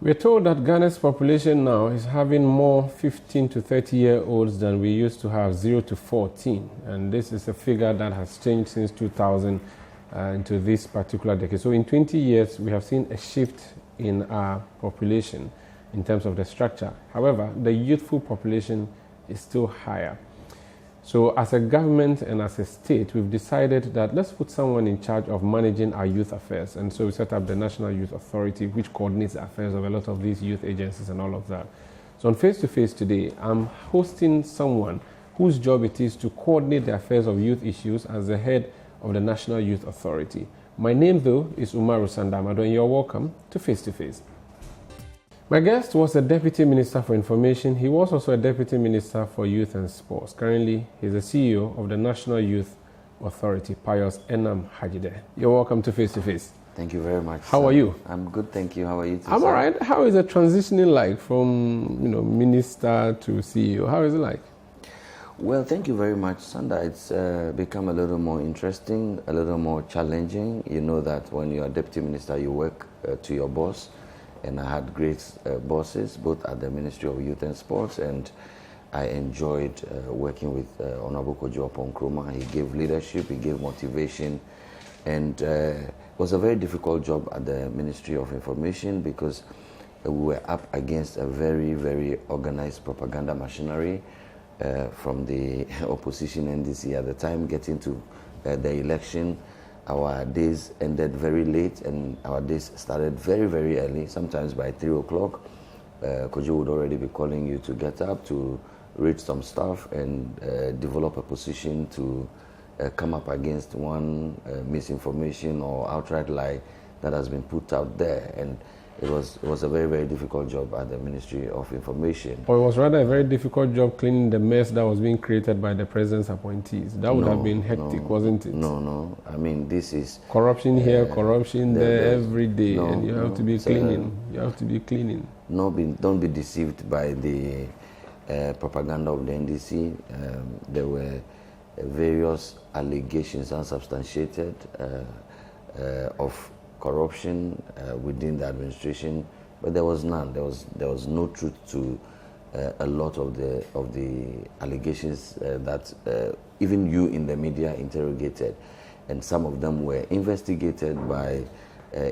We're told that Ghana's population now is having more 15 to 30-year-olds than we used to have, 0 to 14. And this is a figure that has changed since 2000 into this particular decade. So in 20 years, we have seen a shift in our population in terms of the structure. However, the youthful population is still higher. So as a government and as a state, we've decided that let's put someone in charge of managing our youth affairs. And so we set up the National Youth Authority, which coordinates the affairs of a lot of these youth agencies and all of that. So on Face to Face today, I'm hosting someone whose job it is to coordinate the affairs of youth issues as the head of the National Youth Authority. My name, though, is Umaru Sanda, Amadu, and you're welcome to Face to Face. My guest was a Deputy Minister for Information. He was also a Deputy Minister for Youth and Sports. Currently, he's the CEO of the National Youth Authority, Pius Enam Hadzide. You're welcome to Face to Face. Thank you very much. How are you? I'm good, thank you. How are you? I'm all right. How is it transitioning like from, Minister to CEO? How is it like? Well, thank you very much, Sanda. It's become a little more interesting, a little more challenging. You know that when you're a Deputy Minister, you work to your boss. And I had great bosses, both at the Ministry of Youth and Sports, and I enjoyed working with Honorable Kojo Nkrumah. He gave leadership, he gave motivation, and it was a very difficult job at the Ministry of Information because we were up against a very, very organized propaganda machinery from the opposition NDC at the time. Getting to the election, our days ended very late and our days started very, very early. Sometimes by 3 o'clock, Kojo would already be calling you to get up, to read some stuff and develop a position to come up against one misinformation or outright lie that has been put out there. And it was a very, very difficult job at the Ministry of Information. Or it was rather a very difficult job cleaning the mess that was being created by the president's appointees. That would have been hectic, wasn't it? No. I mean, this is... corruption here, corruption there, every day, and you have to be cleaning. You have to be cleaning. Don't be deceived by the propaganda of the NDC. There were various allegations, unsubstantiated, of corruption within the administration, but there was none. There was no truth to a lot of the allegations that even you in the media interrogated, and some of them were investigated by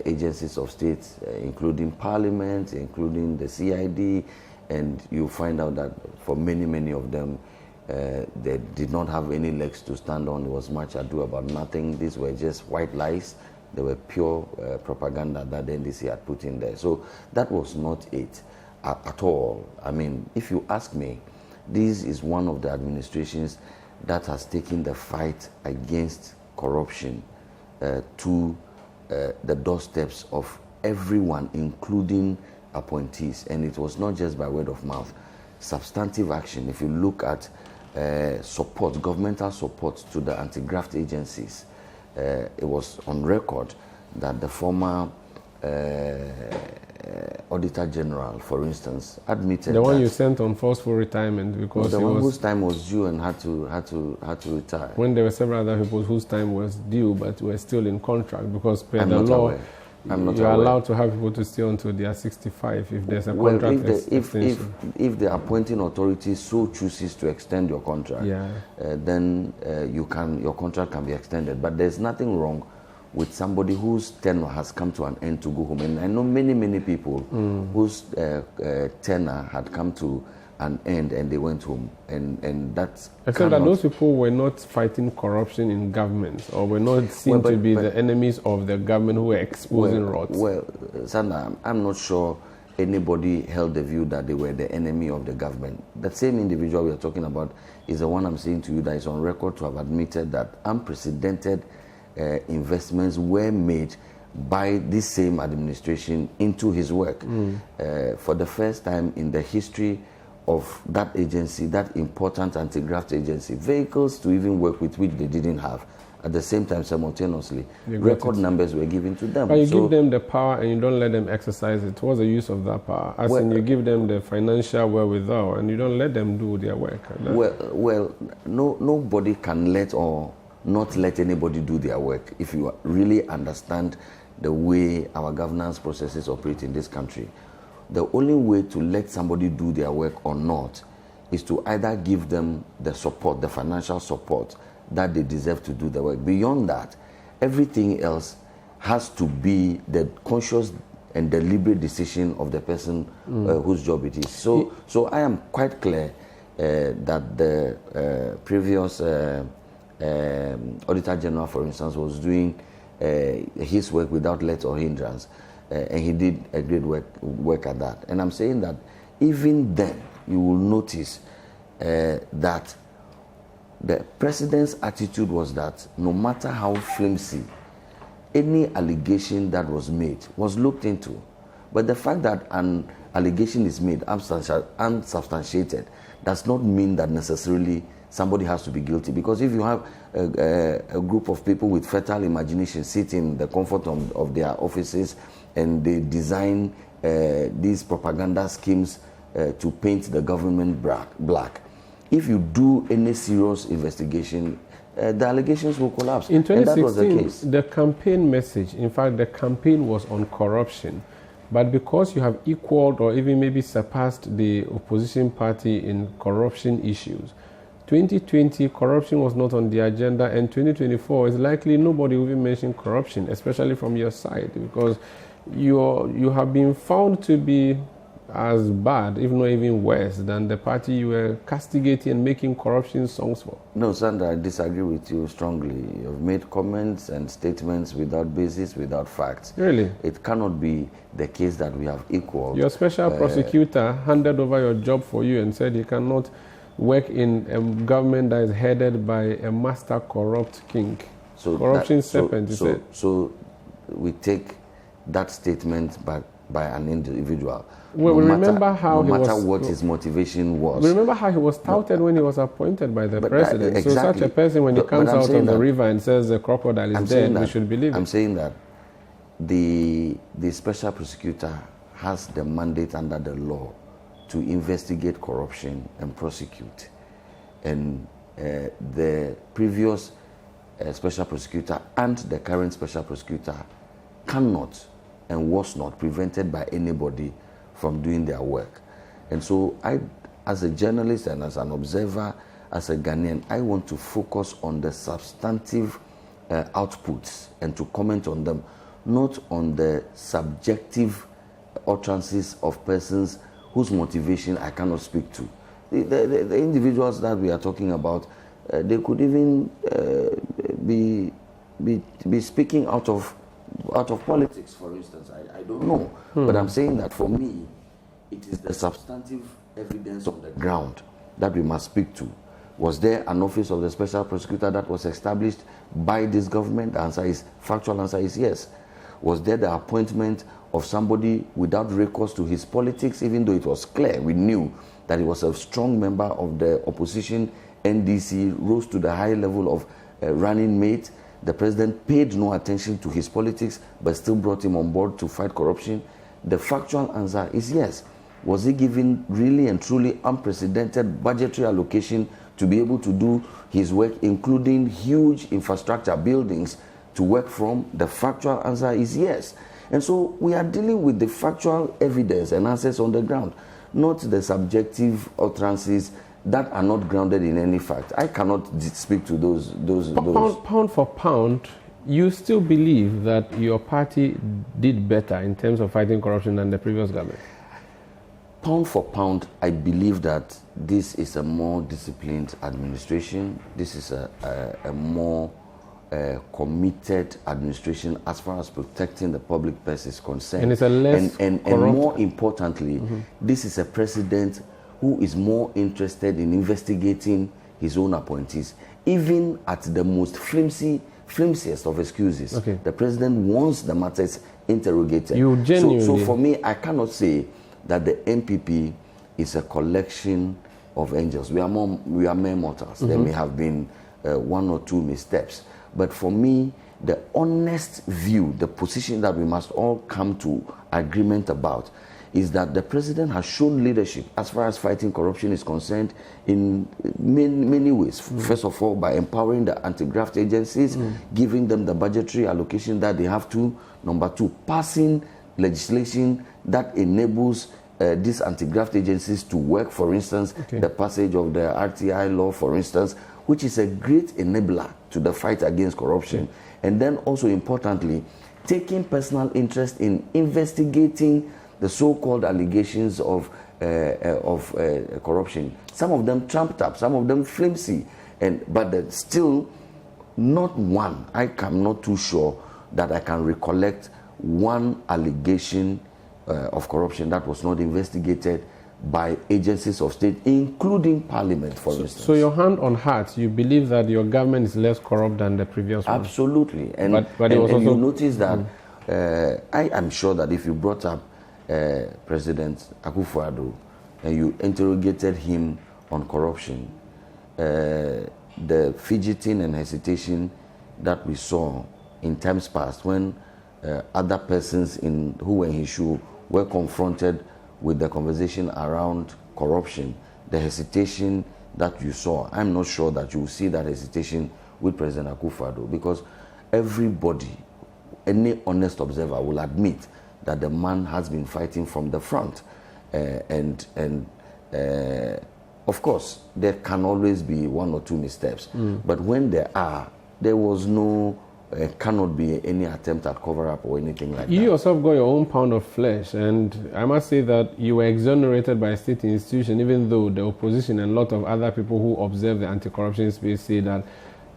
agencies of state, including Parliament, including the CID, and you find out that for many of them they did not have any legs to stand on. It was much ado about nothing. These were just white lies. They were pure propaganda that the NDC had put in there. So that was not it at all. I mean, if you ask me, this is one of the administrations that has taken the fight against corruption to the doorsteps of everyone, including appointees. And it was not just by word of mouth. Substantive action, if you look at support, governmental support to the anti-graft agencies, it was on record that the former Auditor General, for instance, admitted the one you sent on forceful retirement because the one whose time was due and had to retire. When there were several other people whose time was due but were still in contract because per the law, you're allowed to have people to stay until they are 65 if there's a contract extension. If the appointing authority so chooses to extend your contract, then your contract can be extended. But there's nothing wrong with somebody whose tenure has come to an end to go home. And I know many people whose tenure had come to an end and they went home, and that's... Except that those people were not fighting corruption in government, or were not seen to be the enemies of the government who were exposing rot. Well, Sanda, I'm not sure anybody held the view that they were the enemy of the government. That same individual we are talking about is the one I'm saying to you that is on record to have admitted that unprecedented investments were made by this same administration into his work. For the first time in the history of that agency, that important anti-graft agency, vehicles to even work with which they didn't have. At the same time, simultaneously, record numbers were given to them. But you give them the power and you don't let them exercise it. What's the use of that power? As in you give them the financial wherewithal and you don't let them do their work. Nobody can let or not let anybody do their work if you really understand the way our governance processes operate in this country. the only way to let somebody do their work or not is to either give them the support, the financial support that they deserve to do the work. Beyond that, everything else has to be the conscious and deliberate decision of the person whose job it is. So I am quite clear that the previous Auditor General, for instance, was doing his work without let or hindrance, and he did a great work at that. And I'm saying that even then, you will notice that the president's attitude was that no matter how flimsy, any allegation that was made was looked into. But the fact that an allegation is made unsubstantiated does not mean that necessarily somebody has to be guilty. Because if you have a group of people with fertile imagination sitting in the comfort of their offices and they design these propaganda schemes to paint the government black, if you do any serious investigation, the allegations will collapse. In 2016, and that was the case. The campaign message, in fact, the campaign was on corruption. But because you have equaled or even maybe surpassed the opposition party in corruption issues, 2020, corruption was not on the agenda, and 2024 is likely nobody will even mention corruption, especially from your side, because you have been found to be as bad, if not even worse, than the party you were castigating and making corruption songs for. No, Sanda, I disagree with you strongly. You've made comments and statements without basis, without facts. Really? It cannot be the case that we have equal. Your special prosecutor handed over your job for you and said you cannot work in a government that is headed by a master corrupt king. Corruption serpent, he said. So we take that statement by an individual. Well, remember how no matter what his motivation was. Remember how he was touted when he was appointed by the president. Exactly. So such a person, when he comes out of the river and says the crocodile is dead, we should believe it. I'm saying that the special prosecutor has the mandate under the law to investigate corruption and prosecute. And the previous special prosecutor and the current special prosecutor cannot and was not prevented by anybody from doing their work. And so I, as a journalist and as an observer, as a Ghanaian, I want to focus on the substantive outputs and to comment on them, not on the subjective utterances of persons whose motivation I cannot speak to. The individuals that we are talking about, they could even be speaking out of politics, for instance. I don't know. But I'm saying that for me, it is the substantive evidence on the ground that we must speak to. Was there an office of the special prosecutor that was established by this government? The factual answer is yes. Was there the appointment of somebody without recourse to his politics, even though it was clear, we knew that he was a strong member of the opposition NDC, rose to the high level of running mate. The president paid no attention to his politics, but still brought him on board to fight corruption? The factual answer is yes. Was he given really and truly unprecedented budgetary allocation to be able to do his work, including huge infrastructure buildings to work from? The factual answer is yes. And so we are dealing with the factual evidence and answers on the ground, not the subjective utterances that are not grounded in any fact. I cannot speak to those. Pound for pound, you still believe that your party did better in terms of fighting corruption than the previous government? Pound for pound, I believe that this is a more disciplined administration. This is a more committed administration as far as protecting the public purse is concerned. And it's a less and more importantly, this is a president who is more interested in investigating his own appointees, even at the most flimsiest of excuses. Okay. The president wants the matters interrogated. You genuinely... So for me, I cannot say that the NPP is a collection of angels. We are mere mortals. There may have been one or two missteps. But for me, the honest view, the position that we must all come to agreement about, is that the president has shown leadership as far as fighting corruption is concerned in many ways. First of all, by empowering the anti-graft agencies, giving them the budgetary allocation that they have to. Number two, passing legislation that enables these anti-graft agencies to work, for instance, the passage of the RTI law, for instance, which is a great enabler to the fight against corruption. And then also importantly, taking personal interest in investigating the so-called allegations of corruption. Some of them trumped up, some of them flimsy, but still not one. I'm not too sure that I can recollect one allegation of corruption that was not investigated by agencies of state, including Parliament, for instance. So your hand on heart, you believe that your government is less corrupt than the previous one? Absolutely. And you notice that I am sure that if you brought up President Akufo-Addo and you interrogated him on corruption, the fidgeting and hesitation that we saw in times past when other persons who were in his shoe were confronted with the conversation around corruption, the hesitation that you saw, I'm not sure that you will see that hesitation with President Akufo-Addo, because everybody, any honest observer will admit that the man has been fighting from the front. Of course, there can always be one or two missteps, but when there was no cannot be any attempt at cover-up or anything like that. You yourself got your own pound of flesh, and I must say that you were exonerated by a state institution, even though the opposition and a lot of other people who observe the anti-corruption space say that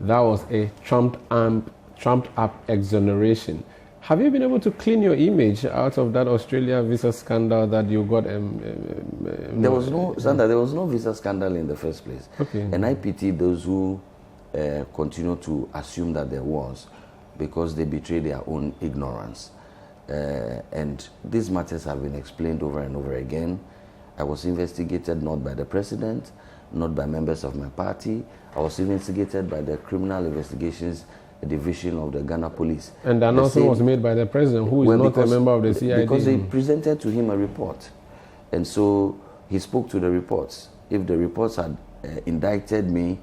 that was a trumped-up exoneration. Have you been able to clean your image out of that Australia visa scandal that you got? There was no, Sanda, there was no visa scandal in the first place. And I pity those who continue to assume that there was, because they betray their own ignorance. And these matters have been explained over and over again. I was investigated not by the president, not by members of my party. I was investigated by the Criminal Investigations Division of the Ghana Police. And the announcement was made by the president, who is not a member of the CID. Because they presented to him a report. And so he spoke to the reports. If the reports had indicted me,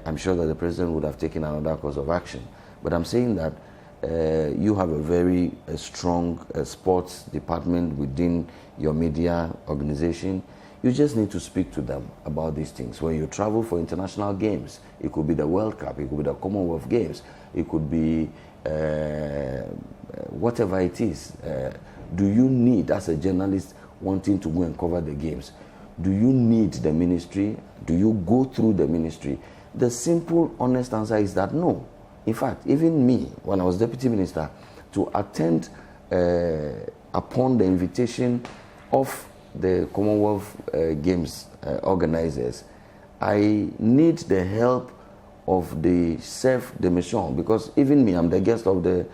I'm sure that the president would have taken another course of action. But I'm saying that you have a very strong sports department within your media organization. You just need to speak to them about these things. When you travel for international games, it could be the World Cup, it could be the Commonwealth Games, it could be whatever it is. Do you need, as a journalist, wanting to go and cover the games, do you need the ministry? Do you go through the ministry? The simple, honest answer is that no. In fact, even me, when I was deputy minister, to attend upon the invitation of the Commonwealth Games organizers, I need the help of the chef de mission, because even me, I'm the guest of the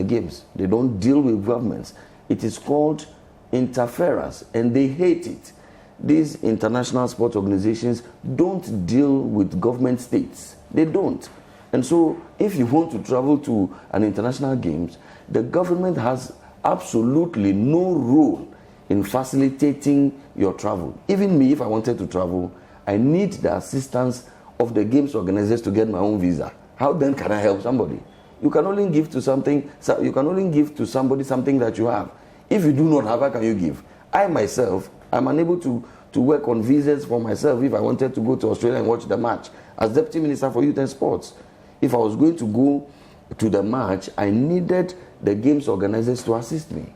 games. They don't deal with governments. It is called interference, and they hate it. These international sports organizations don't deal with government states. They don't. And so if you want to travel to an international games, the government has absolutely no role in facilitating your travel. Even me, if I wanted to travel, I need the assistance of the games organizers to get my own visa. How then can I help somebody? You can only give to somebody something that you have. If you do not have, how can you give? I myself, I'm unable to work on visas for myself if I wanted to go to Australia and watch the match. As Deputy Minister for Youth and Sports, if I was going to go to the match, I needed the games organizers to assist me.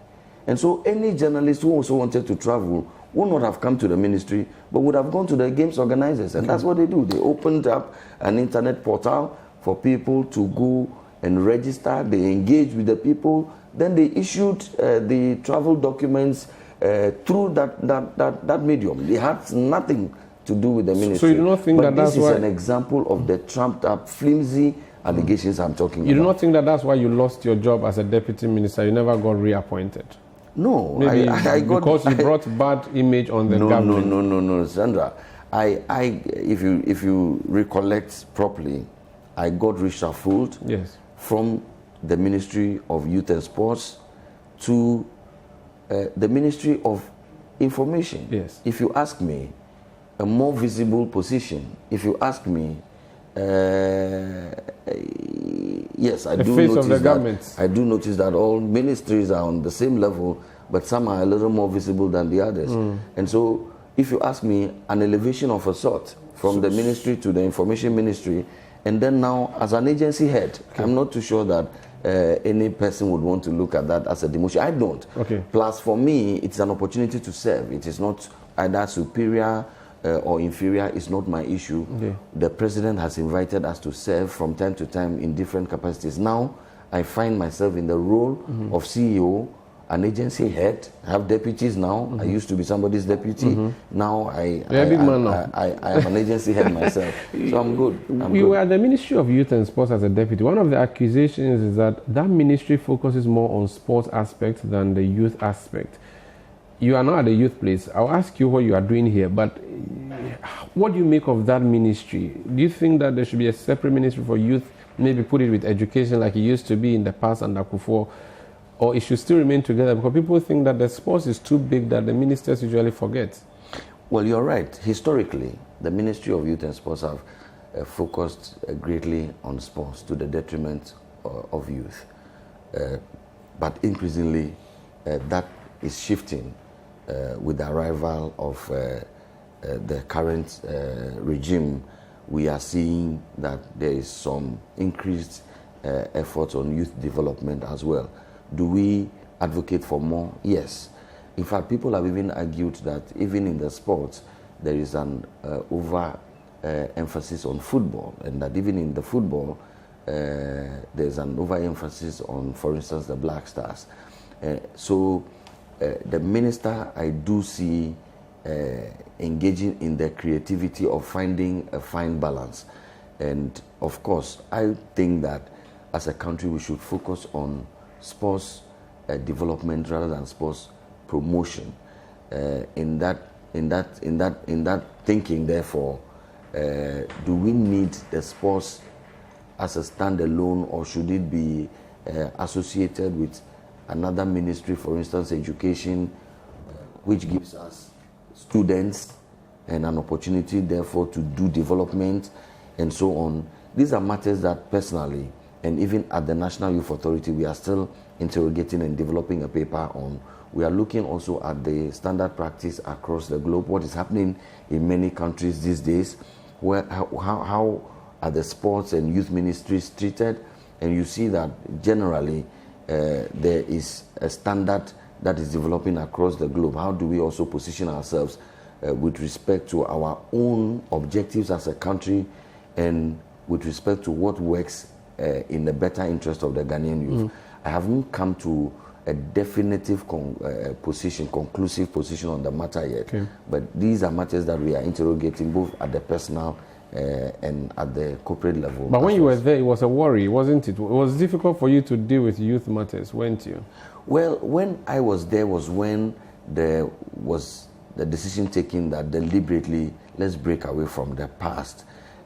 And so any journalist who also wanted to travel would not have come to the ministry, but would have gone to the games organizers. And that's what they do. They opened up an internet portal for people to go and register. They engaged with the people. Then they issued the travel documents through that medium. They had nothing to do with the ministry. So you do not think that that's why... This is an example of the trumped-up, flimsy allegations I'm talking about. You do not think that that's why you lost your job as a deputy minister? You never got reappointed? No. Maybe because you brought bad image on the government. No, Sandra. If you recollect properly, I got reshuffled from the Ministry of Youth and Sports to the Ministry of Information. Yes. If you ask me, a more visible position. If you ask me, Yes, I the do face notice of the that. government. I do notice that all ministries are on the same level, but some are a little more visible than the others. And so, if you ask me, an elevation of a sort from the ministry to the information ministry, and then now as an agency head, I'm not too sure that any person would want to look at that as a demotion. I don't. Okay. Plus, for me, it's an opportunity to serve. It is not either superior or inferior. It's not my issue. Okay. The president has invited us to serve from time to time in different capacities. Now, I find myself in the role of CEO, an agency head. I have deputies now. I used to be somebody's deputy. Now I am an agency head myself. So I'm good. You were at the Ministry of Youth and Sports as a deputy. One of the accusations is that ministry focuses more on sports aspect than the youth aspect. You are now at the youth place. I'll ask you what you are doing here, but what do you make of that ministry? Do you think that there should be a separate ministry for youth, maybe put it with education like it used to be in the past under Kufuor? Or it should still remain together? Because people think that the sports is too big that the ministers usually forget. Well, you're right. Historically, the Ministry of Youth and Sports have focused greatly on sports to the detriment of youth. But increasingly, that is shifting with the arrival of the current regime. We are seeing that there is some increased effort on youth development as well. Do we advocate for more? Yes. In fact, people have even argued that even in the sports, there is an over-emphasis on football, and that even in the football, there's an over-emphasis on, for instance, the Black Stars. So the minister, I do see engaging in the creativity of finding a fine balance. And of course, I think that as a country, we should focus on sports development rather than sports promotion. In that thinking, therefore, do we need the sports as a standalone, or should it be associated with another ministry, for instance, education, which gives us students and an opportunity, therefore, to do development and so on? These are matters that personally, and even at the National Youth Authority, we are still interrogating and developing a paper on. We are looking also at the standard practice across the globe, what is happening in many countries these days, how are the sports and youth ministries treated, and you see that generally there is a standard that is developing across the globe. How do we also position ourselves with respect to our own objectives as a country, and with respect to what works in the better interest of the Ghanaian youth? I haven't come to a definitive conclusive position on the matter yet. Okay. But these are matters that we are interrogating both at the personal and at the corporate level. But when you were there, it was a worry, wasn't it? It was difficult for you to deal with youth matters, weren't you? Well, when I was there was when there was the decision taken that deliberately, let's break away from the past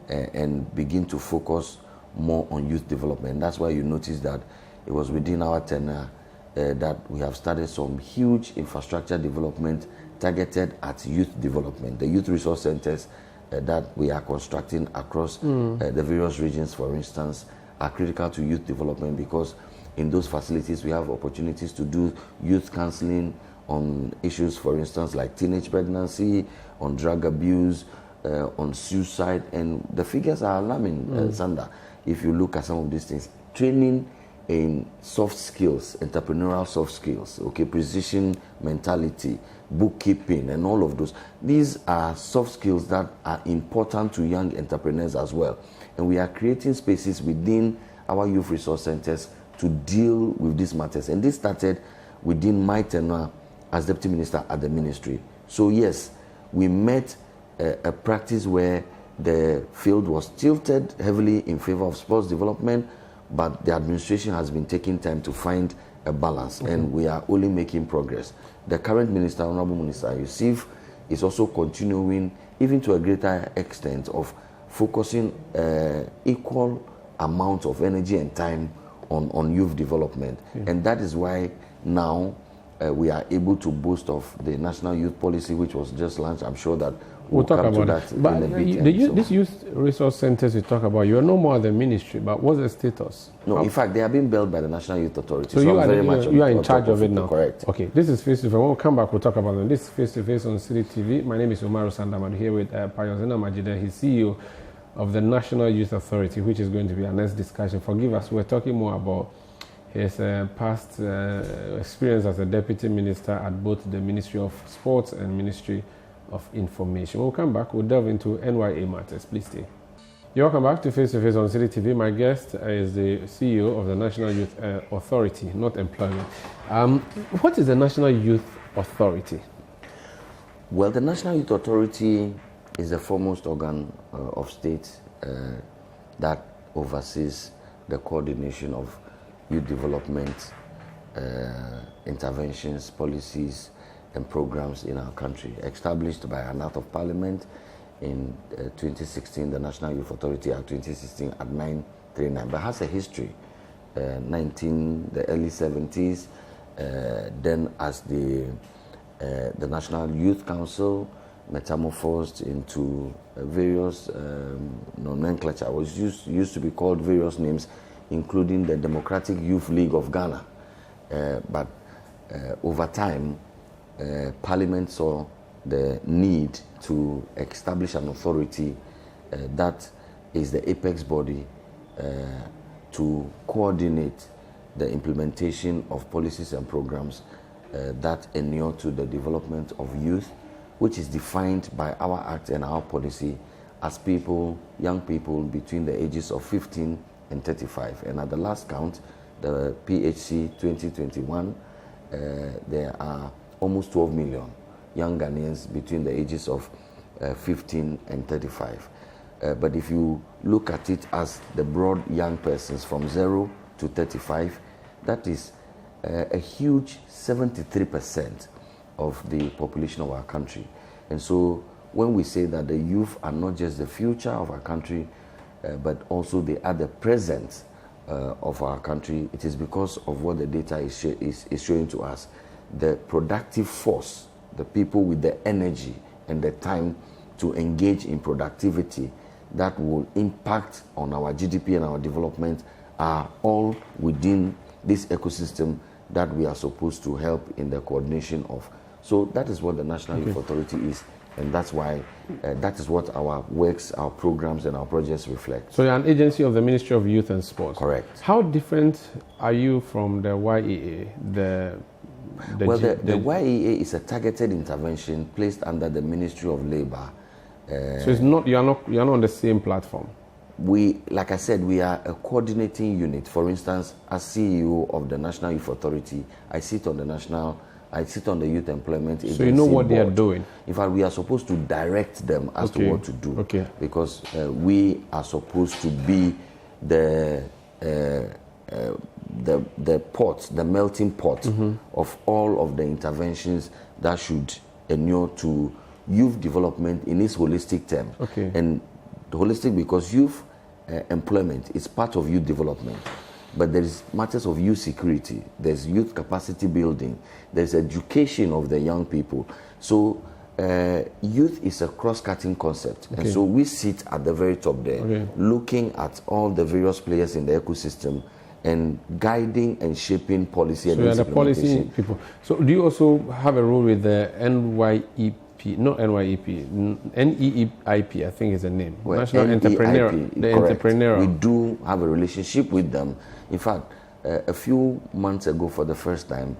and begin to focus more on youth development. That's why you notice that it was within our tenure that we have started some huge infrastructure development targeted at youth development. The youth resource centers that we are constructing across the various regions, for instance, are critical to youth development, because in those facilities we have opportunities to do youth counseling on issues, for instance, like teenage pregnancy, on drug abuse, on suicide, and the figures are alarming, Sanda. If you look at some of these things, training in soft skills, entrepreneurial soft skills, okay, precision mentality, bookkeeping, and all of those. These are soft skills that are important to young entrepreneurs as well. And we are creating spaces within our youth resource centers to deal with these matters. And this started within my tenure as Deputy Minister at the ministry. So yes, we met a practice where the field was tilted heavily in favor of sports development, but the administration has been taking time to find a balance, and we are only making progress. The current minister, Honorable Minister Yusuf, is also continuing, even to a greater extent, of focusing equal amount of energy and time on youth development. And that is why now we are able to boast of the National Youth Policy, which was just launched. I'm sure that we'll talk come about to that but in a bit. This youth resource centers you talk about, you are no more at the ministry, but what's the status? No, in fact, they are being built by the National Youth Authority. So you are in charge of it now? Correct. Okay, this is face-to-face. When we come back, we'll talk about it. This is face-to-face on Citi TV. My name is Umaru Sanda. I'm here with Pius Enam Hadzide. He's CEO of the National Youth Authority, which is going to be our next discussion. Forgive us, we're talking more about his past experience as a deputy minister at both the Ministry of Sports and Ministry of Information. When we come back, we'll delve into NYA matters. Please stay. You're welcome back to Face to Face on Citi TV. My guest is the CEO of the National Youth Authority, not employment. What is the National Youth Authority? Well, the National Youth Authority is the foremost organ of state that oversees the coordination of youth development, interventions, policies, and programs in our country. Established by an Act of Parliament in 2016, the National Youth Authority Act 2016 at 939, but has a history. The early 70s, then as the National Youth Council metamorphosed into various nomenclature. It was used to be called various names, including the Democratic Youth League of Ghana. But over time, Parliament saw the need to establish an authority that is the apex body to coordinate the implementation of policies and programs that inure to the development of youth, which is defined by our Act and our policy as people, young people between the ages of 15 and 35. And at the last count, the PHC 2021, there are almost 12 million young Ghanaians between the ages of 15 and 35. But if you look at it as the broad young persons from 0 to 35, that is a huge 73% of the population of our country. And so when we say that the youth are not just the future of our country, but also they are the present of our country, it is because of what the data is showing to us. The productive force, the people with the energy and the time to engage in productivity that will impact on our GDP and our development are all within this ecosystem that we are supposed to help in the coordination of. So that is what the National Youth Authority is, and that's why that is what our works, our programs, and our projects reflect. So you're an agency of the Ministry of Youth and Sports. Correct. How different are you from the YEA? The YEA is a targeted intervention placed under the Ministry of Labour. So it's not you're not on the same platform. We, like I said, we are a coordinating unit. For instance, as CEO of the National Youth Authority, I sit on the Youth Employment Agency. So you know what board. they are doing. In fact, we are supposed to direct them as to what to do. Okay. Because we are supposed to be the pot, the melting pot of all of the interventions that should inure to youth development in its holistic term. Okay. And holistic because youth employment is part of youth development. But there is matters of youth security, there's youth capacity building, there's education of the young people. So youth is a cross-cutting concept. Okay. And so we sit at the very top there, looking at all the various players in the ecosystem and guiding and shaping policy and implementation. So you're the policy people. So do you also have a role with the NYEP? Not NYEP, NEEIP, I think is the name. Well, National Entrepreneur. The Entrepreneur. We do have a relationship with them. In fact, a few months ago, for the first time,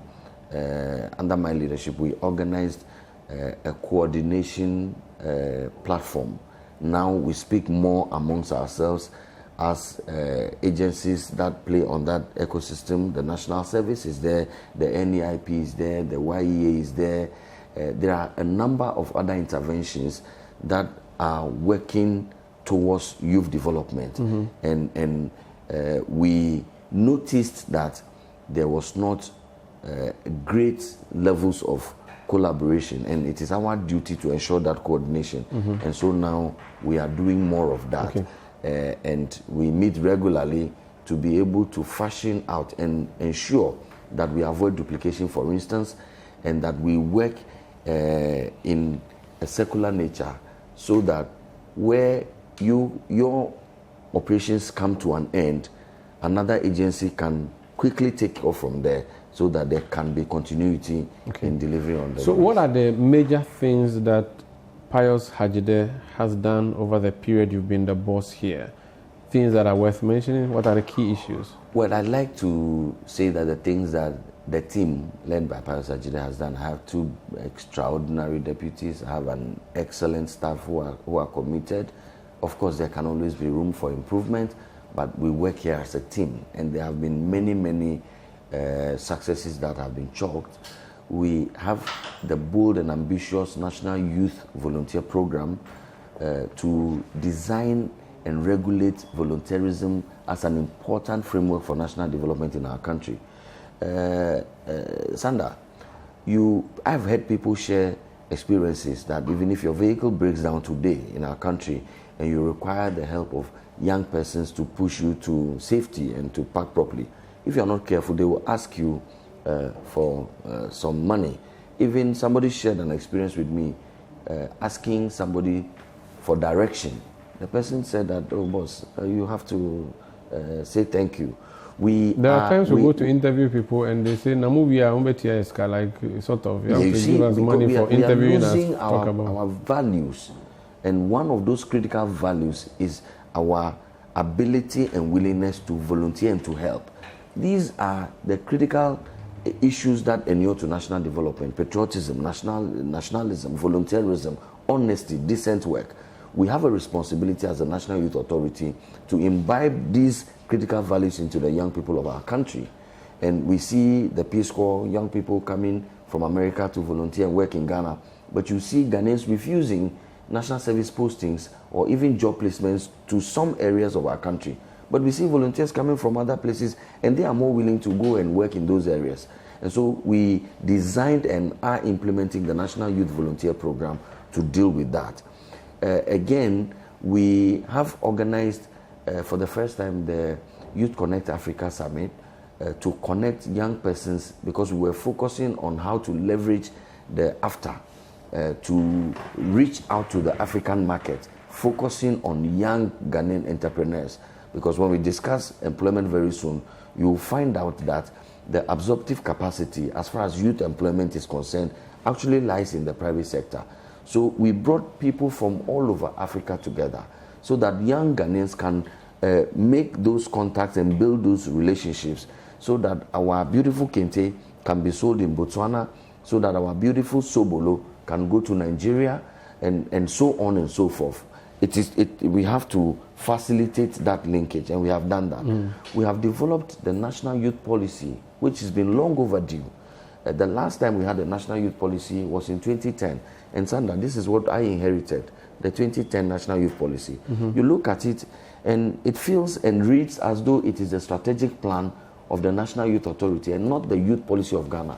under my leadership, we organized a coordination platform. Now we speak more amongst ourselves as agencies that play on that ecosystem. The National Service is there, the NEIP is there, the YEA is there. There are a number of other interventions that are working towards youth development. And we noticed that there was not great levels of collaboration, and it is our duty to ensure that coordination. And so now we are doing more of that. And we meet regularly to be able to fashion out and ensure that we avoid duplication, for instance, and that we work in a circular nature, so that where your operations come to an end, another agency can quickly take off from there, so that there can be continuity in delivery on the. So what are the major things that Pius Hadzide has done over the period you've been the boss here? Things that are worth mentioning? What are the key issues? Well, I'd like to say that the things that the team led by Pius Hadzide has done, I have 2 extraordinary deputies, I have an excellent staff who are committed. Of course, there can always be room for improvement, but we work here as a team, and there have been many successes that have been chalked. We have the bold and ambitious National Youth Volunteer Program to design and regulate volunteerism as an important framework for national development in our country. Sanda, I've heard people share experiences that even if your vehicle breaks down today in our country and you require the help of young persons to push you to safety and to park properly, if you're not careful, they will ask you for some money. Even somebody shared an experience with me asking somebody for direction. The person said that, oh boss, you have to say thank you. There are times we go to interview people and they say, Namu, we are like sort of, you have to give us money for interviewing us. We are losing our values. And one of those critical values is our ability and willingness to volunteer and to help. These are the critical issues that inure to national development: patriotism, nationalism, volunteerism, honesty, decent work. We have a responsibility as a National Youth Authority to imbibe these critical values into the young people of our country. And we see the Peace Corps, young people coming from America to volunteer and work in Ghana. But you see Ghanaians refusing national service postings or even job placements to some areas of our country. But we see volunteers coming from other places, and they are more willing to go and work in those areas. And so we designed and are implementing the National Youth Volunteer Program to deal with that. Again, we have organized for the first time the Youth Connect Africa Summit to connect young persons, because we were focusing on how to leverage the AFTA to reach out to the African market, focusing on young Ghanaian entrepreneurs. Because when we discuss employment very soon, you'll find out that the absorptive capacity as far as youth employment is concerned actually lies in the private sector. So we brought people from all over Africa together so that young Ghanaians can make those contacts and build those relationships, so that our beautiful kente can be sold in Botswana, so that our beautiful sobolo can go to Nigeria, and so on and so forth. We have to facilitate that linkage, and we have done that. We have developed the National Youth Policy, which has been long overdue. The last time we had a National Youth Policy was in 2010. And Sanda, this is what I inherited, the 2010 National Youth Policy. You look at it, and it feels and reads as though it is the strategic plan of the National Youth Authority and not the youth policy of Ghana.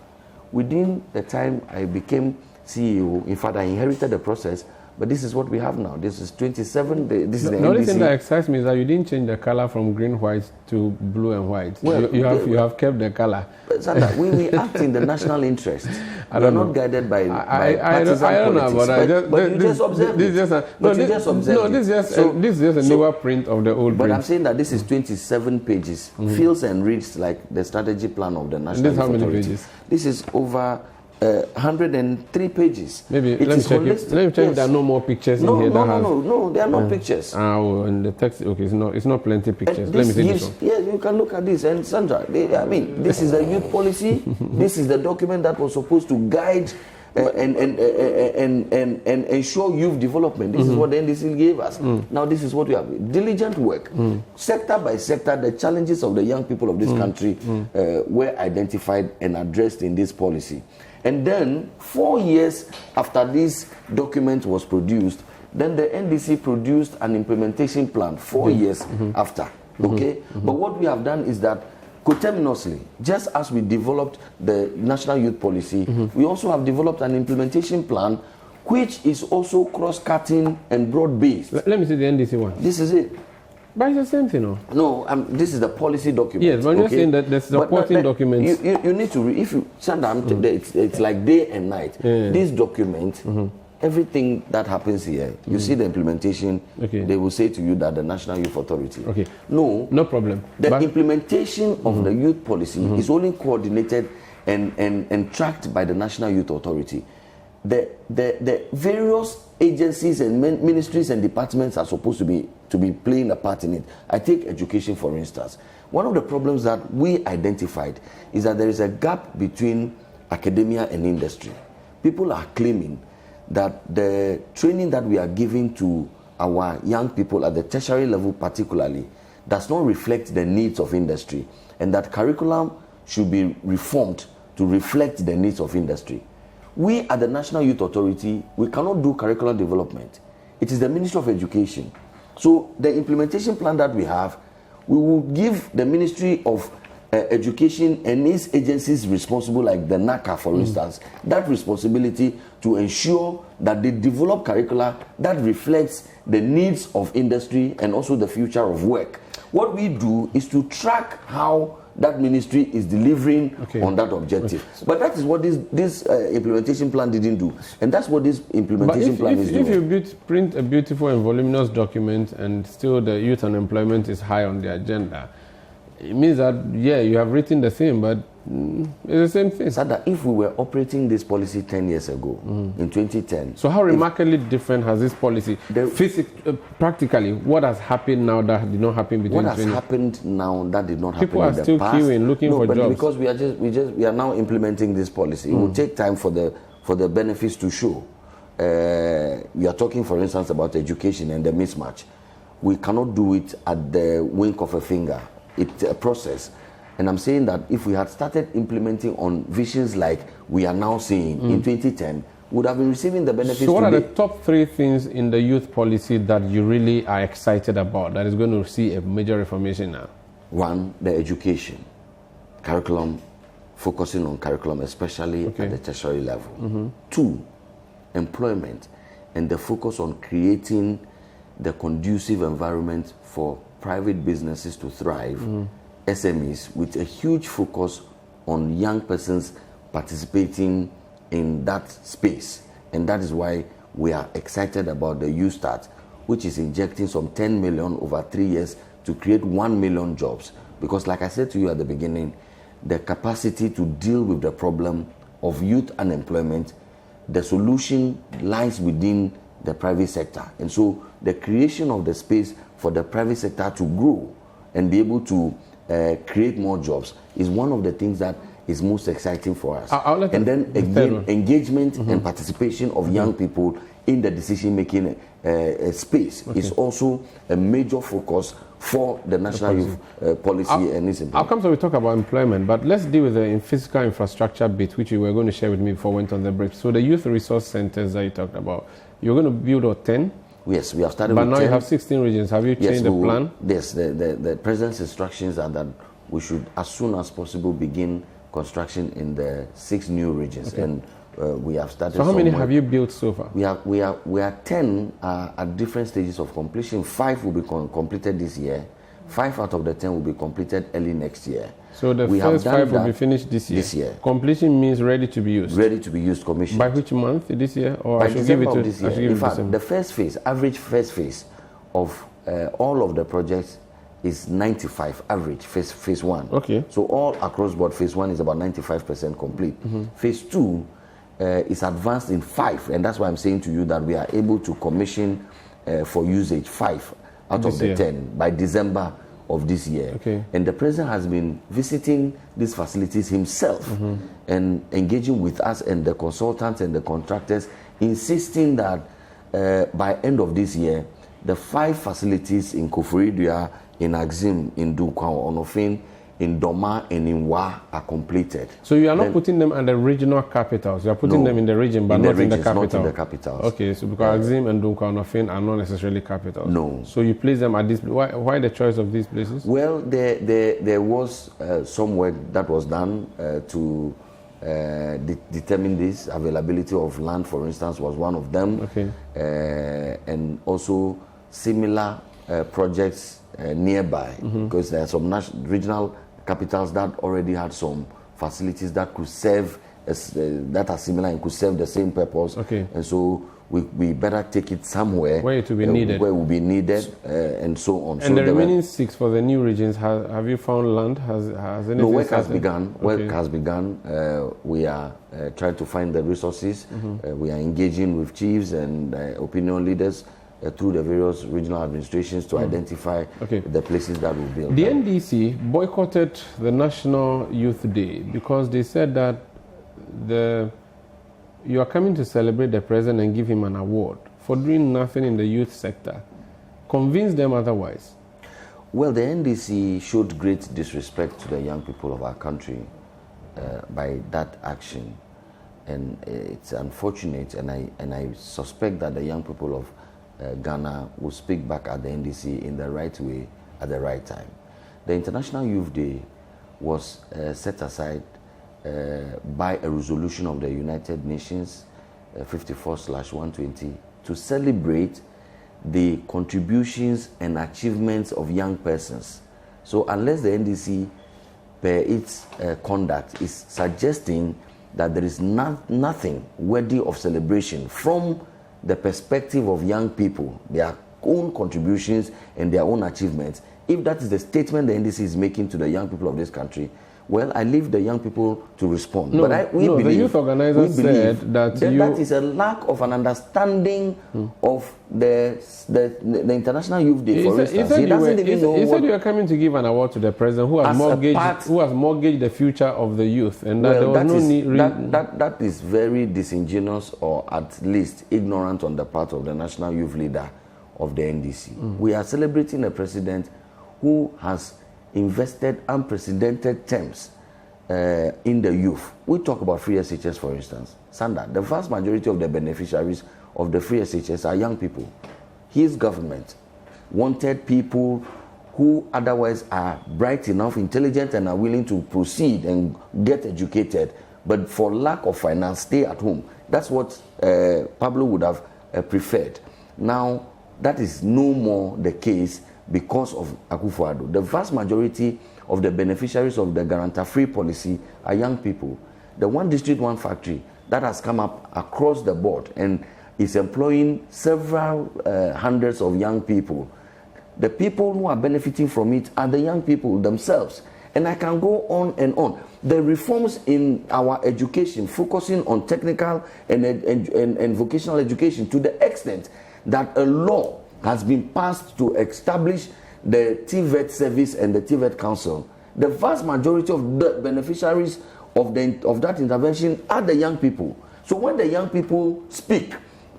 Within the time I became CEO, in fact, I inherited the process, but this is what we have now. This is 27. This is the only thing that excites me is that you didn't change the color from green, white to blue and white. Well, you have kept the color. Sanda, we act in the national interest. We are not guided by partisan I don't politics. Know, but you just observe it. This is just a newer print of the old print. But I'm saying that this is 27 pages. Feels and reads like the strategy plan of the National Youth Authority. How many pages? This is over 103 pages. Maybe let me check. Yes. There are no more pictures in here. No, there are no pictures. And the text, okay, it's not plenty pictures. Let me see this one. Yes, you can look at this. And Sandra, this is the youth policy. This is the document that was supposed to guide and ensure youth development. This is what the NDC gave us. Now this is what we have. Diligent work. Sector by sector, the challenges of the young people of this country were identified and addressed in this policy. And then 4 years after this document was produced, then the NDC produced an implementation plan 4 years after. Okay? But what we have done is that coterminously, just as we developed the National Youth Policy, we also have developed an implementation plan which is also cross-cutting and broad-based. Let me see the NDC one. This is it. But it's the same thing, no? No, this is the policy document. Yes, but I'm just saying that there's supporting documents. You need to read. If you, Sanda, it's like day and night. This document, everything that happens here, you see the implementation, they will say to you that the National Youth Authority. Okay. No problem. The implementation of the youth policy is only coordinated and tracked by the National Youth Authority. The various agencies and ministries and departments are supposed to be playing a part in it. I take education, for instance. One of the problems that we identified is that there is a gap between academia and industry. People are claiming that the training that we are giving to our young people at the tertiary level particularly does not reflect the needs of industry, and that curriculum should be reformed to reflect the needs of industry. We at the National Youth Authority, we cannot do curriculum development. It is the Ministry of Education. So the implementation plan that we have, we will give the Ministry of Education and its agencies responsible, like the NACA, for instance, that responsibility to ensure that they develop curricula that reflects the needs of industry and also the future of work. What we do is to track how that ministry is delivering on that objective. But that is what this implementation plan didn't do. And that's what this implementation plan is doing. If you print a beautiful and voluminous document and still the youth unemployment is high on the agenda, it means that, yeah, you have written the same, but it's the same thing. Sanda, if we were operating this policy 10 years ago, in 2010... So how remarkably different has this policy? Practically, what has happened now that did not happen between... What has happened now that did not happen People are still queuing, looking for jobs. Because we are now implementing this policy. It will take time for the benefits to show. We are talking, for instance, about education and the mismatch. We cannot do it at the wink of a finger. It's a process. And I'm saying that if we had started implementing on visions like we are now seeing in 2010, we would have been receiving the benefits. So what are the top 3 things in the youth policy that you really are excited about that is going to see a major reformation now? 1, the education. Curriculum, focusing on curriculum, especially at the tertiary level. 2, employment, and the focus on creating the conducive environment for private businesses to thrive, SMEs, with a huge focus on young persons participating in that space. And that is why we are excited about the Youth Start, which is injecting some 10 million over 3 years to create 1 million jobs. Because like I said to you at the beginning, the capacity to deal with the problem of youth unemployment, the solution lies within the private sector. And so the creation of the space for the private sector to grow and be able to create more jobs is one of the things that is most exciting for us. And then again, engagement and participation of young people in the decision-making space is also a major focus for the National Youth Policy and its implementation. I'll come to we talk about employment, but let's deal with the physical infrastructure bit, which you were going to share with me before we went on the break. So the youth resource centers that you talked about, you're going to build 10? Yes, we have started with 10. But now you have 16 regions. Have you changed the plan? Yes, the President's instructions are that we should, as soon as possible, begin construction in the 6 new regions. And we have started. So how many have you built so far? We are 10 at different stages of completion. 5 will be completed this year. 5 out of the 10 will be completed early next year. So the first 5 will be finished this year? This year. Completion means ready to be used? Ready to be used, commissioned. By which month this year? Or by I should December give it to of this year. In fact, the first phase, average first phase of all of the projects is 95 average, phase 1. Okay. So all across board, phase 1 is about 95% complete. Phase 2 is advanced in 5, and that's why I'm saying to you that we are able to commission for usage 5 out of the 10 by December of this year. Okay. And the President has been visiting these facilities himself and engaging with us and the consultants and the contractors, insisting that by end of this year, the 5 facilities in Koforidua, in Axim, in Dunkwa, Onofin, in Doma, and in Wa are completed. So you are not putting them at the regional capitals. You are putting them in the region, but not in the capital. Not in the capitals. Okay, so because Axim and Dunkwa, Onofin are not necessarily capitals. No. So you place them at this. Why the choice of these places? Well, there was some work that was done to determine this. Availability of land, for instance, was one of them. Okay. And also similar projects nearby, because there are some regional capitals that already had some facilities that could serve that are similar and could serve the same purpose. Okay. And so we better take it somewhere where it will be needed, where it will be needed, and so on. And so the remaining 6 for the new regions, have you found land? Has anything? No, work has begun. Okay. Work has begun. We are trying to find the resources. We are engaging with chiefs and opinion leaders through the various regional administrations to identify the places that will build. The NDC boycotted the National Youth Day because they said that you are coming to celebrate the president and give him an award for doing nothing in the youth sector. Convince them otherwise. Well, the NDC showed great disrespect to the young people of our country by that action, and it's unfortunate, and I suspect that the young people of Ghana will speak back at the NDC in the right way at the right time. The International Youth Day was set aside by a resolution of the United Nations 54/120 to celebrate the contributions and achievements of young persons. So unless the NDC, per its conduct, is suggesting that there is nothing worthy of celebration from the perspective of young people, their own contributions and their own achievements, if that is the statement the NDC is making to the young people of this country, well, I leave the young people to respond. No, but we believe, the youth organizers said that that is a lack of an understanding of the International Youth Day, for instance. He doesn't even know. He said you are coming to give an award to the president who has mortgaged the future of the youth, and that there was no need. That is very disingenuous, or at least ignorant on the part of the national youth leader of the NDC. We are celebrating a president who has invested unprecedented terms in the youth. We talk about free SHS, for instance. Sanda, the vast majority of the beneficiaries of the free SHS are young people. His government wanted people who otherwise are bright enough, intelligent, and are willing to proceed and get educated, but for lack of finance, stay at home. That's what Pablo would have preferred. Now, that is no more the case because of Akufo-Addo. The vast majority of the beneficiaries of the guarantor-free policy are young people. The one district, one factory that has come up across the board and is employing several hundreds of young people. The people who are benefiting from it are the young people themselves. And I can go on and on. The reforms in our education, focusing on technical and vocational education, to the extent that a law has been passed to establish the TVET service and the TVET council. The vast majority of the beneficiaries of that intervention are the young people. So when the young people speak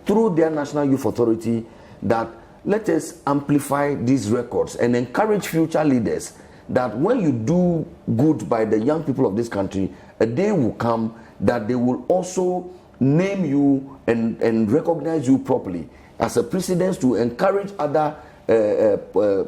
through their National Youth Authority that let us amplify these records and encourage future leaders, that when you do good by the young people of this country, a day will come that they will also name you and recognize you properly as a precedent to encourage other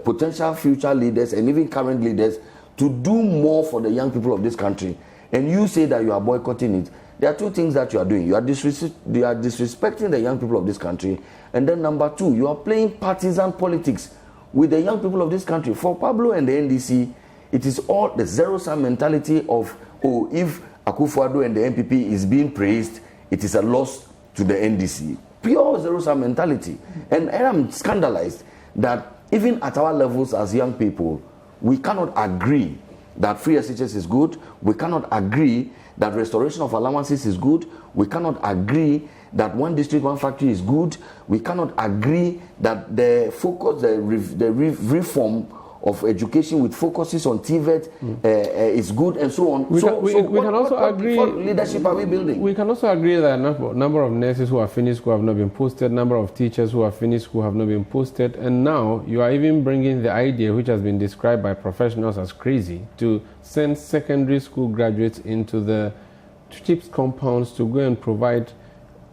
potential future leaders and even current leaders to do more for the young people of this country. And you say that you are boycotting it. There are two things that you are doing. You are disrespecting the young people of this country. And then number two, you are playing partisan politics with the young people of this country. For Pablo and the NDC, it is all the zero-sum mentality of, oh, if Akufo-Addo and the NPP is being praised, it is a loss to the NDC. Pure zero-sum mentality. And I'm scandalized that even at our levels as young people, we cannot agree that free SHS is good. We cannot agree that restoration of allowances is good. We cannot agree that one district, one factory is good. We cannot agree that the focus, the reform of education with focuses on TVET is good, and so on. We can also agree. What leadership are we building? We can also agree that a number of nurses who have finished school have not been posted, number of teachers who have finished school have not been posted, and now you are even bringing the idea, which has been described by professionals as crazy, to send secondary school graduates into the CHIPS compounds to go and provide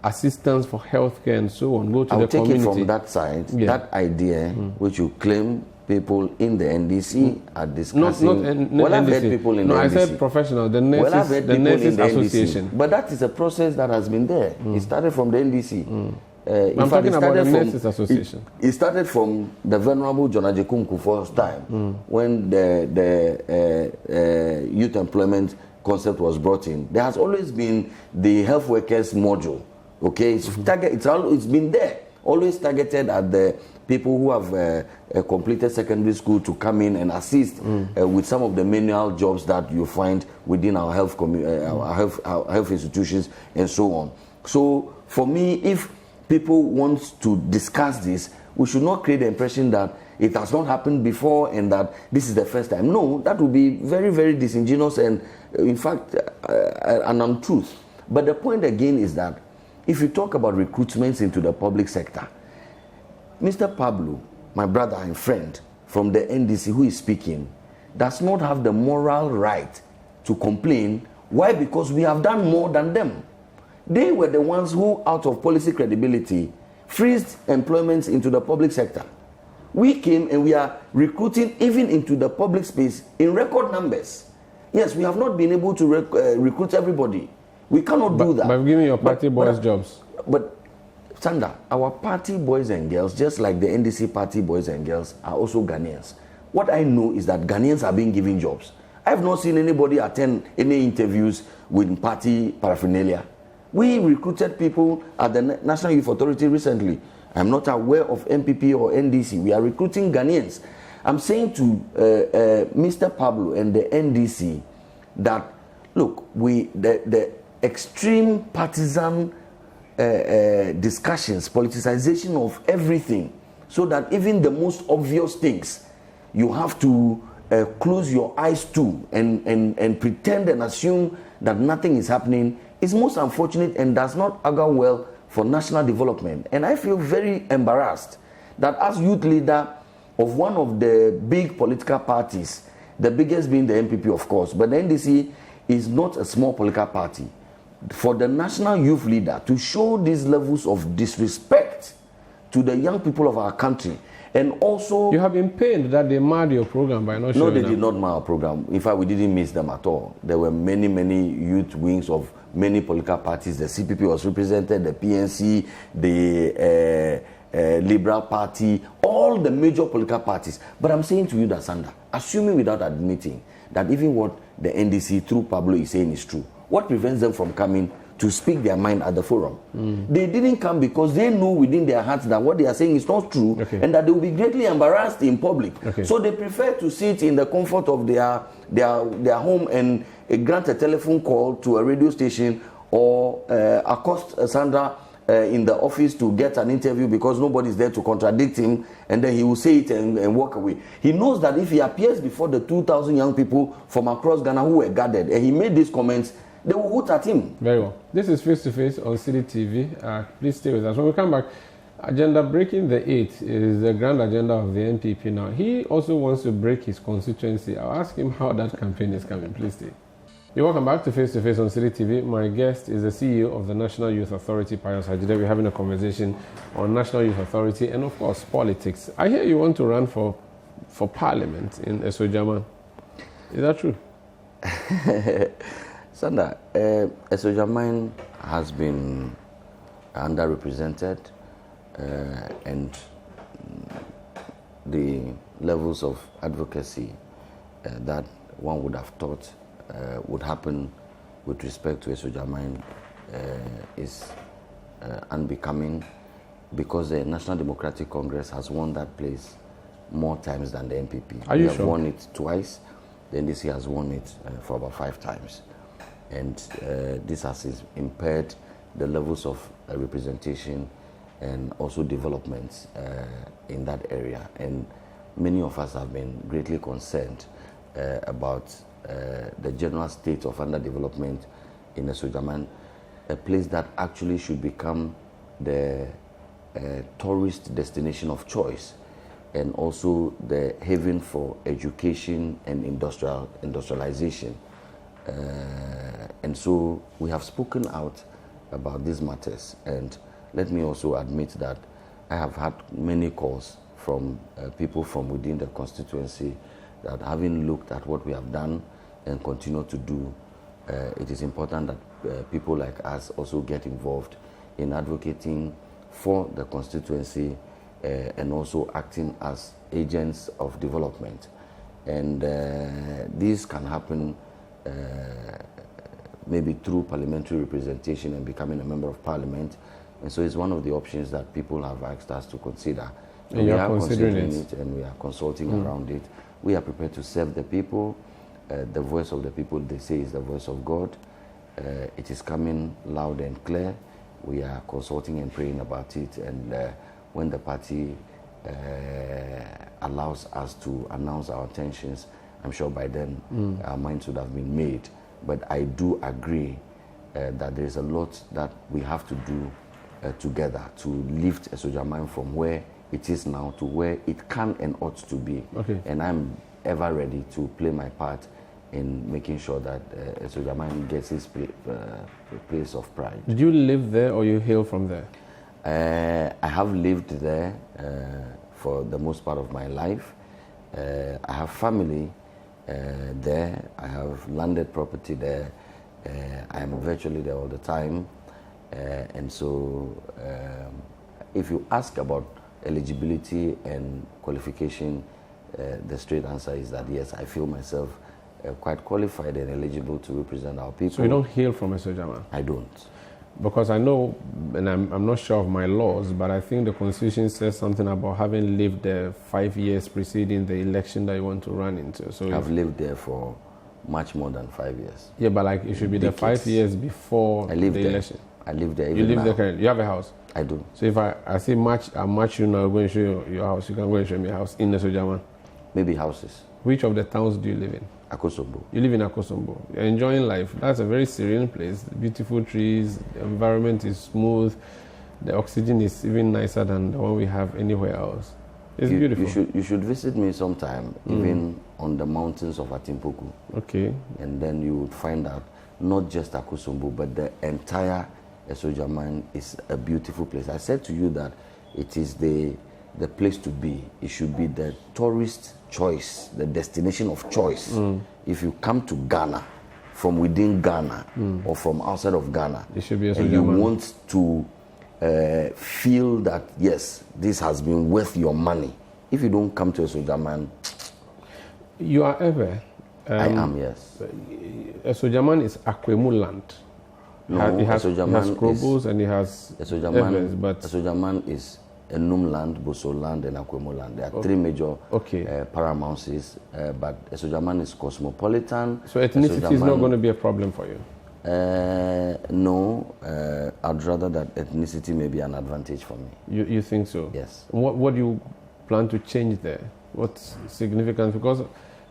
assistance for healthcare and so on. Go to the community. I'll take it from that side. Yeah. That idea, which you claim people in the NDC are discussing. I've heard people in the NDC. I said professional. The nurses, the nurses association. But that is a process that has been there. It started from the NDC. I'm talking about the Nurses Association. It started from the Venerable John Ajekun Kufuor's time, when the youth employment concept was brought in. There has always been the health workers module. Okay, it's been there, always targeted at the people who have completed secondary school to come in and assist with some of the manual jobs that you find within our health our health institutions and so on. So for me, if people want to discuss this, we should not create the impression that it has not happened before and that this is the first time. No, that would be very, very disingenuous and, in fact, an untruth. But the point again is that if you talk about recruitments into the public sector, Mr. Pablo, my brother and friend from the NDC who is speaking, does not have the moral right to complain. Why? Because we have done more than them. They were the ones who, out of policy credibility, freezed employments into the public sector. We came and we are recruiting even into the public space in record numbers. Yes, we have not been able to recruit everybody. We cannot do that. By giving your party boys jobs. But, Sanda, our party boys and girls, just like the NDC party boys and girls, are also Ghanaians. What I know is that Ghanaians are being given jobs. I have not seen anybody attend any interviews with party paraphernalia. We recruited people at the National Youth Authority recently. I'm not aware of MPP or NDC. We are recruiting Ghanaians. I'm saying to Mr. Pablo and the NDC that, look, the extreme partisan discussions, politicization of everything, so that even the most obvious things you have to close your eyes to and pretend and assume that nothing is happening is most unfortunate and does not augur well for national development. And I feel very embarrassed that as youth leader of one of the big political parties, the biggest being the MPP of course, but the NDC is not a small political party, for the national youth leader to show these levels of disrespect to the young people of our country. And also, you have been pained that they marred your program by not showing No, they did not mar our program. In fact, we didn't miss them at all. There were many, many youth wings of many political parties. The CPP was represented, the PNC, the Liberal Party, all the major political parties. But I'm saying to you that, Sanda, assuming without admitting that even what the NDC through Pablo is saying is true, what prevents them from coming to speak their mind at the forum? They didn't come because they know within their hearts that what they are saying is not true, and that they will be greatly embarrassed in public. So they prefer to sit in the comfort of their home and grant a telephone call to a radio station or accost Sandra in the office to get an interview because nobody is there to contradict him, and then he will say it and walk away. He knows that if he appears before the 2,000 young people from across Ghana who were gathered and he made these comments, they will hoot at him. Very well. This is Face to Face on Citi TV. Please stay with us. When we come back, agenda breaking the 8 is the grand agenda of the NPP now. He also wants to break his constituency. I'll ask him how that campaign is coming. Please stay. You're welcome back to Face on Citi TV. My guest is the CEO of the National Youth Authority, Pius Enam Hadzide. We're having a conversation on National Youth Authority and, of course, politics. I hear you want to run for parliament in Esojaman. Is that true? Sanda, Esojaman has been underrepresented and the levels of advocacy that one would have thought would happen with respect to Esojaman is unbecoming, because the National Democratic Congress has won that place more times than the NPP. Are you sure? Have won it twice. The NDC has won it for about 5 times. And this has impaired the levels of representation and also developments in that area. And many of us have been greatly concerned about the general state of underdevelopment in Esojaman, a place that actually should become the tourist destination of choice and also the haven for education and industrialization. And so we have spoken out about these matters, and let me also admit that I have had many calls from people from within the constituency that, having looked at what we have done and continue to do, it is important that people like us also get involved in advocating for the constituency and also acting as agents of development. And this can happen maybe through parliamentary representation and becoming a member of parliament. And so it's one of the options that people have asked us to consider. And we are considering it and we are consulting around it. We are prepared to serve the people. The voice of the people, they say, is the voice of God. It is coming loud and clear. We are consulting and praying about it. And when the party allows us to announce our intentions, I'm sure by then our minds would have been made. But I do agree that there's a lot that we have to do together to lift Esojaman from where it is now to where it can and ought to be. Okay. And I'm ever ready to play my part in making sure that Esojaman gets his place of pride. Did you live there or you hail from there? I have lived there for the most part of my life. I have family there. I have landed property there. I am virtually there all the time. And so if you ask about eligibility and qualification, the straight answer is that yes, I feel myself quite qualified and eligible to represent our people. So you don't hail from Esojaman? I don't. Because I know, and I'm not sure of my laws, but I think the Constitution says something about having lived there 5 years preceding the election that you want to run into. So I've lived there for much more than 5 years. Yeah, but like it should be the 5 years before the election. I live there. You live there currently. You have a house? I do. So if I say match you now, going to show you your house, you can go and show me a house in Esojaman? Maybe houses. Which of the towns do you live in? Akosombo. You live in Akosombo. You're enjoying life. That's a very serene place. Beautiful trees, the environment is smooth, the oxygen is even nicer than the one we have anywhere else. It's beautiful. You should visit me sometime, even on the mountains of Atimpoku. Okay. And then you would find out not just Akosombo, but the entire Esojaman is a beautiful place. I said to you that it is the place to be. It should be the tourist choice, the destination of choice. If you come to Ghana, from within Ghana or from outside of Ghana, it should be and you want to feel that, yes, this has been worth your money. If you don't come to Esojaman... You are ever... I am, yes. Esojaman is Akwemu land. No, it has Krobos and it has Evers, but Esojaman is Enum land, Boso land, and Akwemu land. There are three major paramounts, but Esojaman is cosmopolitan. So ethnicity is not going to be a problem for you? No, I'd rather that ethnicity may be an advantage for me. You think so? Yes. What do you plan to change there? What's significant? Because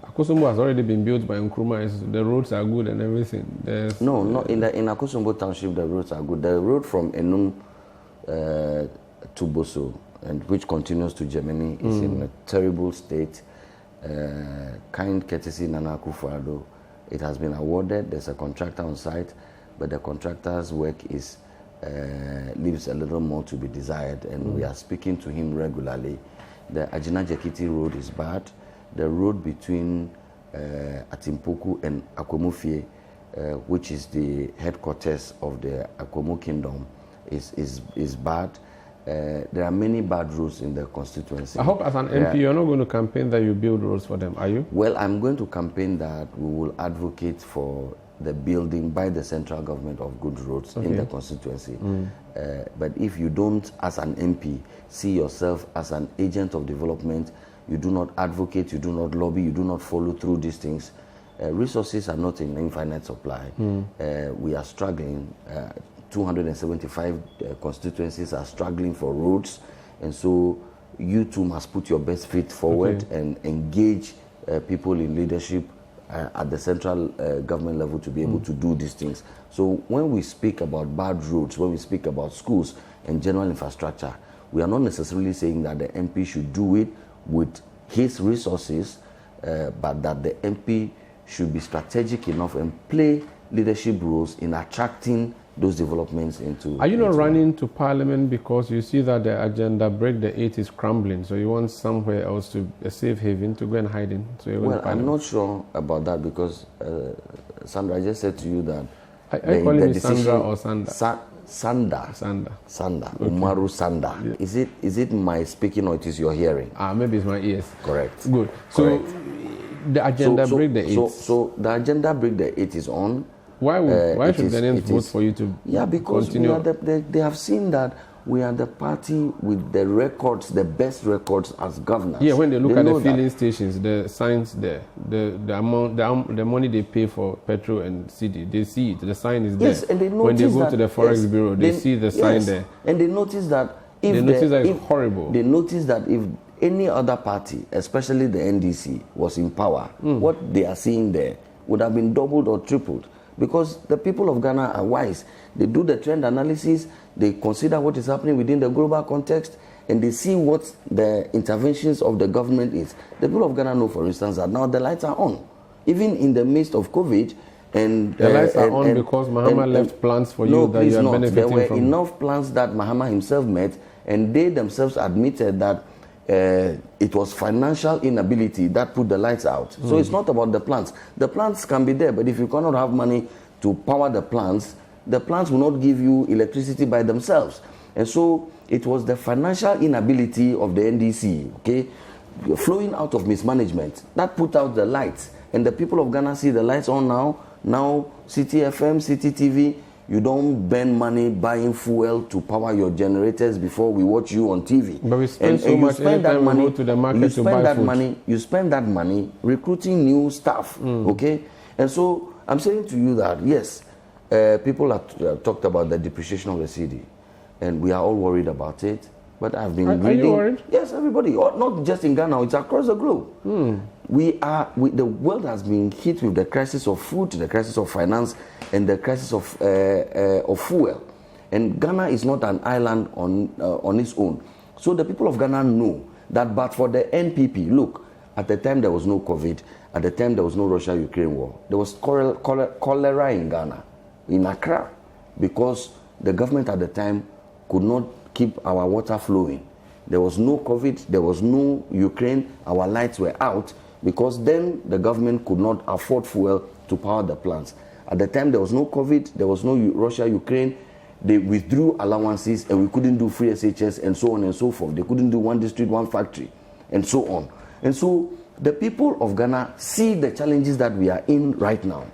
Akosombo has already been built by Nkrumah. The roads are good and everything. No, not in Akosombo township. The roads are good. The road from Enum to Boso, and which continues to Germany, is in a terrible state. Kind courtesy Nana Akufo-Addo, it has been awarded. There's a contractor on site, but the contractor's work leaves a little more to be desired, and we are speaking to him regularly. The Ajina-Jekiti road is bad. The road between Atimpoku and Akwemufie, which is the headquarters of the Akwemu Kingdom, is bad. There are many bad roads in the constituency. I hope as an MP you're not going to campaign that you build roads for them, are you? Well, I'm going to campaign that we will advocate for the building by the central government of good roads in the constituency. But if you don't, as an MP, see yourself as an agent of development, you do not advocate, you do not lobby, you do not follow through these things, resources are not in infinite supply. We are struggling. 275 constituencies are struggling for roads, and so you too must put your best feet forward and engage people in leadership at the central government level to be able to do these things. So when we speak about bad roads, when we speak about schools and general infrastructure, we are not necessarily saying that the MP should do it with his resources, but that the MP should be strategic enough and play leadership roles in attracting those developments into... Are you not running to Parliament because you see that the agenda break the 8 is crumbling, so you want somewhere else, to a safe haven to go and hide in? So well, I'm not sure about that because, Sandra, I just said to you that... Are you calling me Sandra or Sanda? Sanda. Okay. Umaru Sanda. Yeah. Is it my speaking or it is your hearing? Maybe it's my ears. Correct. Good. So the agenda break the 8th. So the agenda break the 8th is on. Why should Ghanaians vote for you to because continue? They have seen that we are the party with the records, the best records as governors. Yeah, when they look at the filling stations, the signs there, the amount, the money they pay for petrol and Citi, they see it. The sign is there. Yes, and they notice when they go to the Forex Bureau, they see the sign there. And they notice that it's horrible. They notice that if any other party, especially the NDC, was in power, what they are seeing there would have been doubled or tripled. Because the people of Ghana are wise. They do the trend analysis, they consider what is happening within the global context, and they see what the interventions of the government is. The people of Ghana know, for instance, that now the lights are on. Even in the midst of COVID, and the lights are on because Mahama left plans for you that you are benefiting from. There were enough plans that Mahama himself met, and they themselves admitted that it was financial inability that put the lights out. So it's not about the plants. The plants can be there, but if you cannot have money to power the plants will not give you electricity by themselves. And so it was the financial inability of the NDC, okay, flowing out of mismanagement, that put out the lights. And the people of Ghana see the lights on now. Now, Citi FM, Citi TV, you don't burn money buying fuel to power your generators before we watch you on TV. But we spend so much anytime we go to the market to buy food. You spend that money recruiting new staff, okay? And so I'm saying to you that, yes, people have talked about the depreciation of the cedi, and we are all worried about it. But I've been reading. Are you worried? Yes, everybody. Not just in Ghana, it's across the globe. The world has been hit with the crisis of food, the crisis of finance, and the crisis of fuel. And Ghana is not an island on its own. So the people of Ghana know that, but for the NPP, look, at the time there was no COVID, at the time there was no Russia-Ukraine war, there was cholera in Ghana, in Accra, because the government at the time could not keep our water flowing. There was no COVID, there was no Ukraine, our lights were out, because then the government could not afford fuel to power the plants. At the time there was no COVID, there was no Russia-Ukraine, they withdrew allowances and we couldn't do free SHS and so on and so forth. They couldn't do one district, one factory, and so on. And so the people of Ghana see the challenges that we are in right now.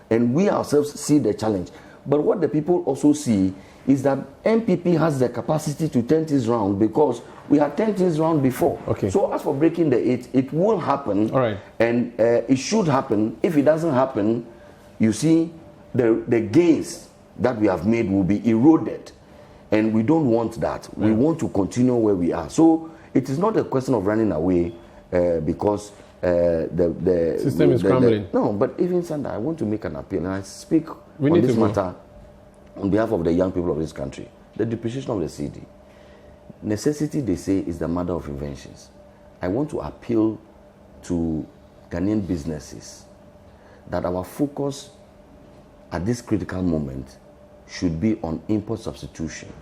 And we ourselves see the challenge. But what the people also see is that MPP has the capacity to turn things around, because we have turned things around before. Okay. So as for breaking the 8, it will happen. All right. And it should happen. If it doesn't happen, you see, the gains that we have made will be eroded. And we don't want that. We want to continue where we are. So it is not a question of running away because the system is crumbling. No, but even Sanda, I want to make an appeal, and I speak on this matter on behalf of the young people of this country. The depreciation of the cedi. Necessity, they say, is the mother of inventions. I want to appeal to Ghanaian businesses that our focus at this critical moment should be on import substitution,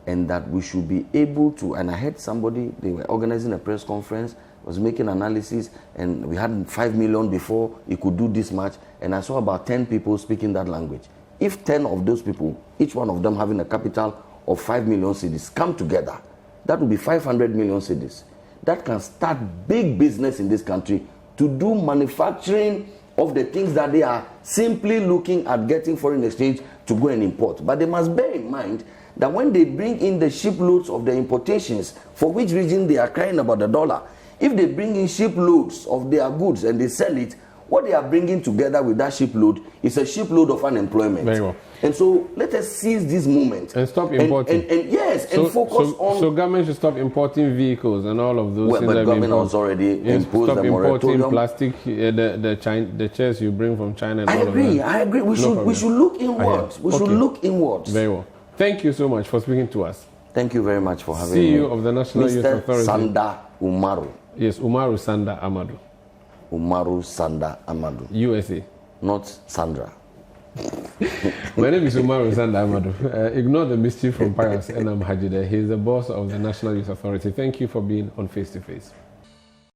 and that we should be able to, and I heard somebody, they were organizing a press conference, was making analysis, and we had 5 million before, it could do this much, and I saw about 10 people speaking that language. If 10 of those people, each one of them having a capital of 5 million cedis, come together, that would be 500 million cedis. That can start big business in this country to do manufacturing of the things that they are simply looking at getting foreign exchange to go and import. But they must bear in mind that when they bring in the shiploads of the importations, for which region they are crying about the dollar, if they bring in shiploads of their goods and they sell it, what they are bringing together with that shipload is a shipload of unemployment. Very well. And so let us seize this moment. And stop importing. And focus on... So government should stop importing vehicles and all of those things. Well, but government has already imposed the moratorium. Stop importing plastic, the chairs you bring from China and I agree. We should look inwards. We should look inwards. Very well. Thank you so much for speaking to us. Thank you very much for having me. CEO of the National Youth Authority. Sanda Umaru. Yes, Umaru Sanda Amadu. Umaru Sanda Amadu. USA. Not Sandra. My name is Umaru Sanda Amadu. Ignore the mischief from Pius Enam Hadzide. He is the boss of the National Youth Authority. Thank you for being on Face to Face.